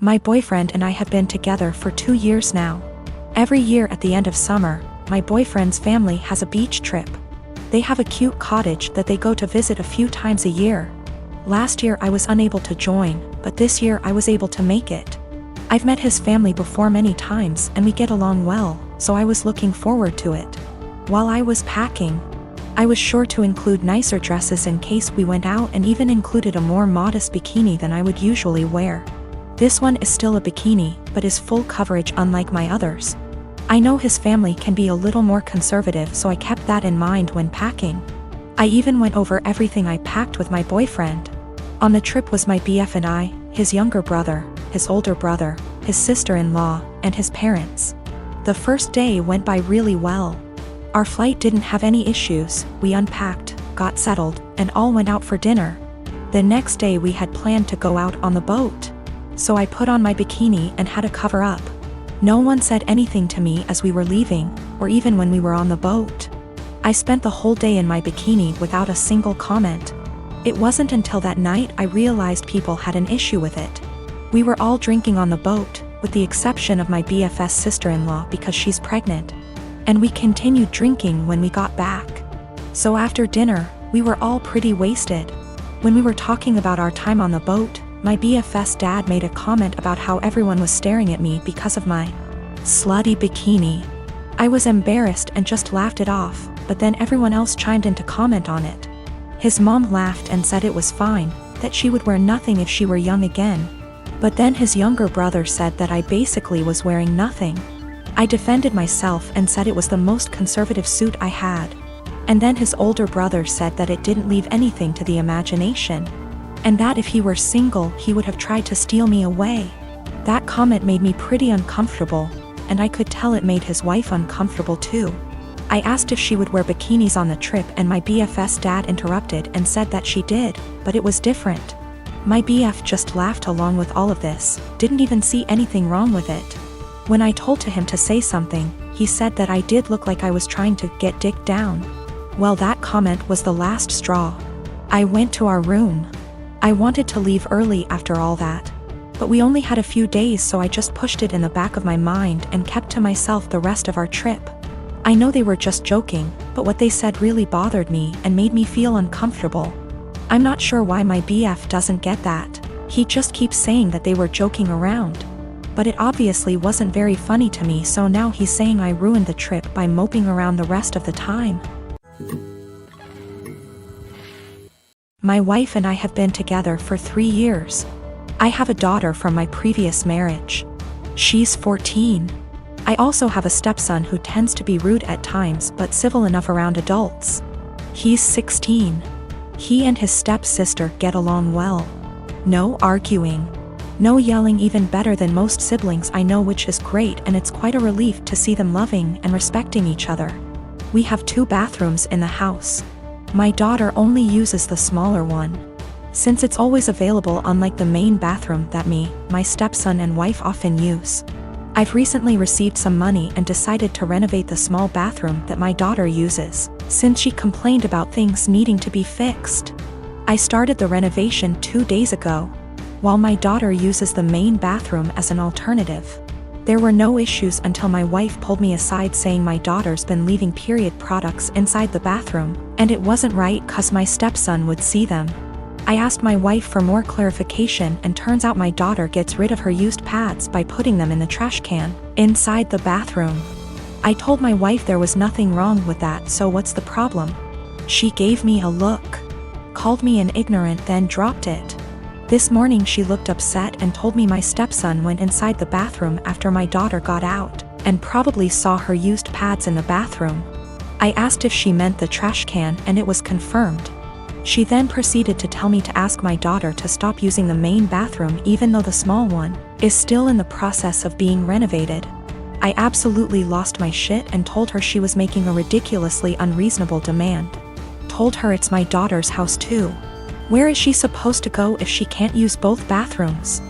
My boyfriend and I have been together for 2 years now. Every year at the end of summer, my boyfriend's family has a beach trip. They have a cute cottage that they go to visit a few times a year. Last year I was unable to join, but this year I was able to make it. I've met his family before many times and we get along well, so I was looking forward to it. While I was packing, I was sure to include nicer dresses in case we went out and even included a more modest bikini than I would usually wear. This one is still a bikini, but is full coverage unlike my others. I know his family can be a little more conservative, so I kept that in mind when packing. I even went over everything I packed with my boyfriend. On the trip was my BF and I, his younger brother, his older brother, his sister-in-law, and his parents. The first day went by really well. Our flight didn't have any issues, we unpacked, got settled, and all went out for dinner. The next day we had planned to go out on the boat. So I put on my bikini and had to cover up. No one said anything to me as we were leaving, or even when we were on the boat. I spent the whole day in my bikini without a single comment. It wasn't until that night I realized people had an issue with it. We were all drinking on the boat, with the exception of my BFS sister-in-law because she's pregnant. And we continued drinking when we got back. So after dinner, we were all pretty wasted. When we were talking about our time on the boat, my BFS dad made a comment about how everyone was staring at me because of my slutty bikini. I was embarrassed and just laughed it off, but then everyone else chimed in to comment on it. His mom laughed and said it was fine, that she would wear nothing if she were young again. But then his younger brother said that I basically was wearing nothing. I defended myself and said it was the most conservative suit I had. And then his older brother said that it didn't leave anything to the imagination. And that if he were single, he would have tried to steal me away. That comment made me pretty uncomfortable, and I could tell it made his wife uncomfortable too. I asked if she would wear bikinis on the trip and my BFS dad interrupted and said that she did, but it was different. My BF just laughed along with all of this, didn't even see anything wrong with it. When I told him to say something, he said that I did look like I was trying to get dick down. Well, that comment was the last straw. I went to our room. I wanted to leave early after all that. But we only had a few days, so I just pushed it in the back of my mind and kept to myself the rest of our trip. I know they were just joking, but what they said really bothered me and made me feel uncomfortable. I'm not sure why my BF doesn't get that. He just keeps saying that they were joking around. But it obviously wasn't very funny to me, so now he's saying I ruined the trip by moping around the rest of the time. My wife and I have been together for 3 years. I have a daughter from my previous marriage. She's 14. I also have a stepson who tends to be rude at times but civil enough around adults. He's 16. He and his stepsister get along well. No arguing. No yelling, even better than most siblings I know, which is great, and it's quite a relief to see them loving and respecting each other. We have 2 bathrooms in the house. My daughter only uses the smaller one, since it's always available, unlike the main bathroom that my stepson and wife often use. I've recently received some money and decided to renovate the small bathroom that my daughter uses, since she complained about things needing to be fixed. I started the renovation 2 days ago, while my daughter uses the main bathroom as an alternative. There were no issues until my wife pulled me aside saying my daughter's been leaving period products inside the bathroom, and it wasn't right cause my stepson would see them. I asked my wife for more clarification, and turns out my daughter gets rid of her used pads by putting them in the trash can inside the bathroom. I told my wife there was nothing wrong with that, so what's the problem? She gave me a look, called me an ignorant, then dropped it. This morning she looked upset and told me my stepson went inside the bathroom after my daughter got out, and probably saw her used pads in the bathroom. I asked if she meant the trash can, and it was confirmed. She then proceeded to tell me to ask my daughter to stop using the main bathroom even though the small one is still in the process of being renovated. I absolutely lost my shit and told her she was making a ridiculously unreasonable demand. Told her it's my daughter's house too. Where is she supposed to go if she can't use both bathrooms?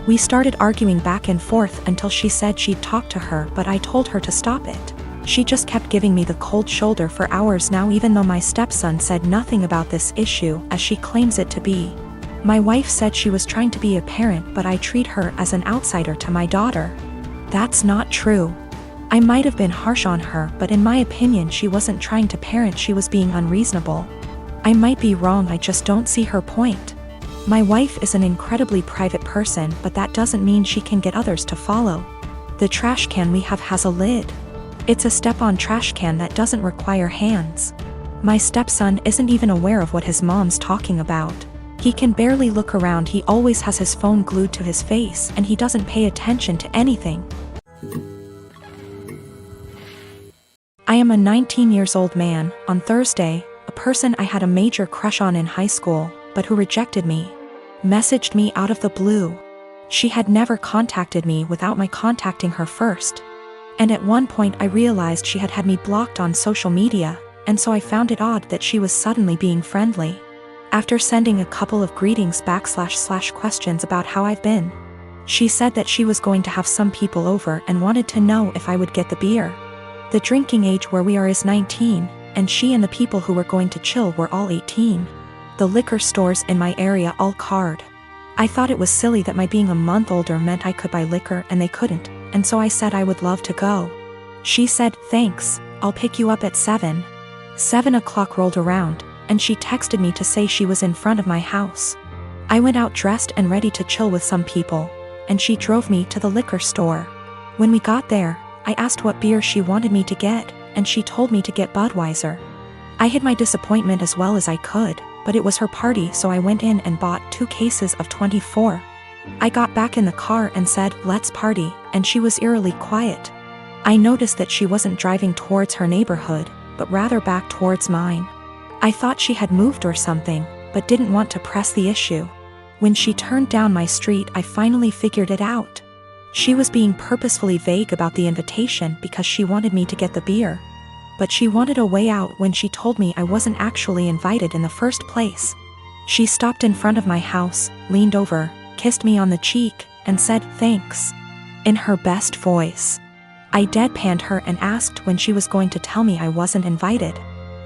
We started arguing back and forth until she said she'd talk to her, but I told her to stop it. She just kept giving me the cold shoulder for hours now, even though my stepson said nothing about this issue as she claims it to be. My wife said she was trying to be a parent, but I treat her as an outsider to my daughter. That's not true. I might have been harsh on her, but in my opinion she wasn't trying to parent, she was being unreasonable. I might be wrong, I just don't see her point. My wife is an incredibly private person, but that doesn't mean she can get others to follow. The trash can we have has a lid. It's a step-on trash can that doesn't require hands. My stepson isn't even aware of what his mom's talking about. He can barely look around, he always has his phone glued to his face, and he doesn't pay attention to anything. I am a 19-year-old man. On Thursday, a person I had a major crush on in high school, but who rejected me, messaged me out of the blue. She had never contacted me without my contacting her first. And at one point I realized she had had me blocked on social media, and so I found it odd that she was suddenly being friendly. After sending a couple of greetings / questions about how I've been, she said that she was going to have some people over and wanted to know if I would get the beer. The drinking age where we are is 19, and she and the people who were going to chill were all 18. The liquor stores in my area all card. I thought it was silly that my being a month older meant I could buy liquor and they couldn't, and so I said I would love to go. She said, "Thanks, I'll pick you up at 7. 7 o'clock rolled around, and she texted me to say she was in front of my house. I went out dressed and ready to chill with some people, and she drove me to the liquor store. When we got there, I asked what beer she wanted me to get, and she told me to get Budweiser. I hid my disappointment as well as I could, but it was her party, so I went in and bought 2 cases of 24. I got back in the car and said, "Let's party," and she was eerily quiet. I noticed that she wasn't driving towards her neighborhood, but rather back towards mine. I thought she had moved or something, but didn't want to press the issue. When she turned down my street, I finally figured it out. She was being purposefully vague about the invitation because she wanted me to get the beer. But she wanted a way out when she told me I wasn't actually invited in the first place. She stopped in front of my house, leaned over, kissed me on the cheek, and said, "Thanks," in her best voice. I deadpanned her and asked when she was going to tell me I wasn't invited.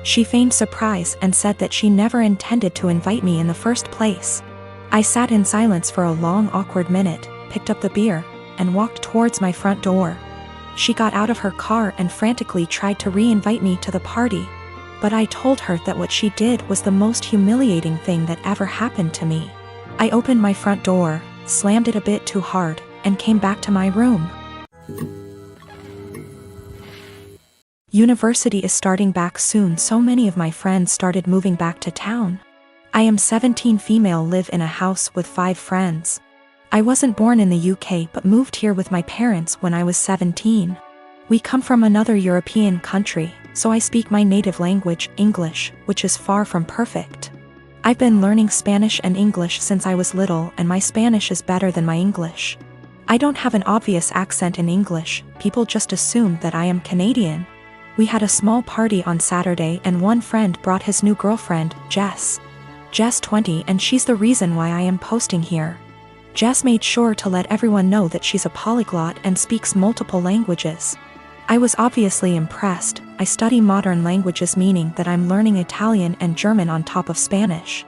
She feigned surprise and said that she never intended to invite me in the first place. I sat in silence for a long, awkward minute, picked up the beer, and walked towards my front door. She got out of her car and frantically tried to re-invite me to the party, but I told her that what she did was the most humiliating thing that ever happened to me. I opened my front door, slammed it a bit too hard, and came back to my room. University is starting back soon, so many of my friends started moving back to town. I am 17 female, live in a house with 5 friends. I wasn't born in the UK but moved here with my parents when I was 17. We come from another European country, so I speak my native language, English, which is far from perfect. I've been learning Spanish and English since I was little, and my Spanish is better than my English. I don't have an obvious accent in English, people just assume that I am Canadian. We had a small party on Saturday and one friend brought his new girlfriend, Jess. Jess 20, and she's the reason why I am posting here. Jess made sure to let everyone know that she's a polyglot and speaks multiple languages. I was obviously impressed. I study modern languages, meaning that I'm learning Italian and German on top of Spanish.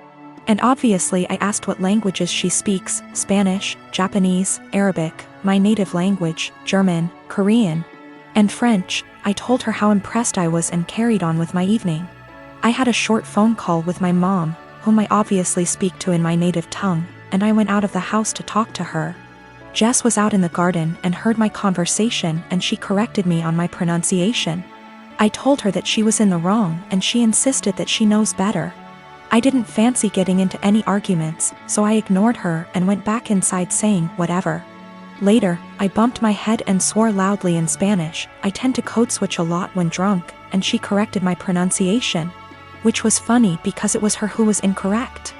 And obviously I asked what languages she speaks: Spanish, Japanese, Arabic, my native language, German, Korean, and French. I told her how impressed I was and carried on with my evening. I had a short phone call with my mom, whom I obviously speak to in my native tongue, and I went out of the house to talk to her. Jess was out in the garden and heard my conversation, and she corrected me on my pronunciation. I told her that she was in the wrong, and she insisted that she knows better. I didn't fancy getting into any arguments, so I ignored her and went back inside saying, "Whatever." Later, I bumped my head and swore loudly in Spanish. I tend to code switch a lot when drunk, and she corrected my pronunciation, which was funny because it was her who was incorrect.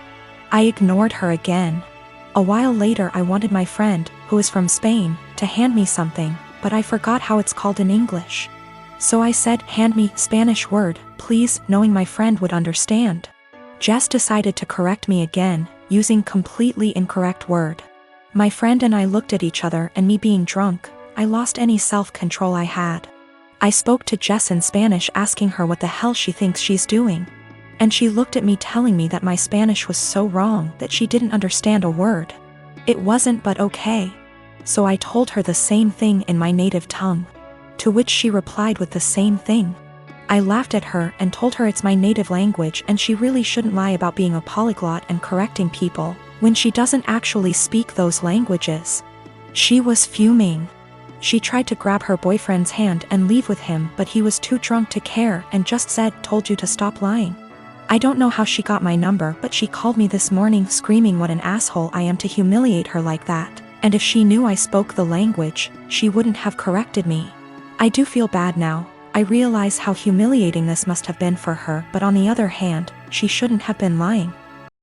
I ignored her again. A while later I wanted my friend, who is from Spain, to hand me something, but I forgot how it's called in English. So I said, "Hand me Spanish word, please," knowing my friend would understand. Jess decided to correct me again, using completely incorrect word. My friend and I looked at each other, and me being drunk, I lost any self-control I had. I spoke to Jess in Spanish asking her what the hell she thinks she's doing. And she looked at me telling me that my Spanish was so wrong that she didn't understand a word. It wasn't but okay. So I told her the same thing in my native tongue. To which she replied with the same thing. I laughed at her and told her it's my native language and she really shouldn't lie about being a polyglot and correcting people when she doesn't actually speak those languages. She was fuming. She tried to grab her boyfriend's hand and leave with him, but he was too drunk to care and just said, "Told you to stop lying." I don't know how she got my number, but she called me this morning screaming what an asshole I am to humiliate her like that, and if she knew I spoke the language, she wouldn't have corrected me. I do feel bad now. I realize how humiliating this must have been for her, but on the other hand, she shouldn't have been lying.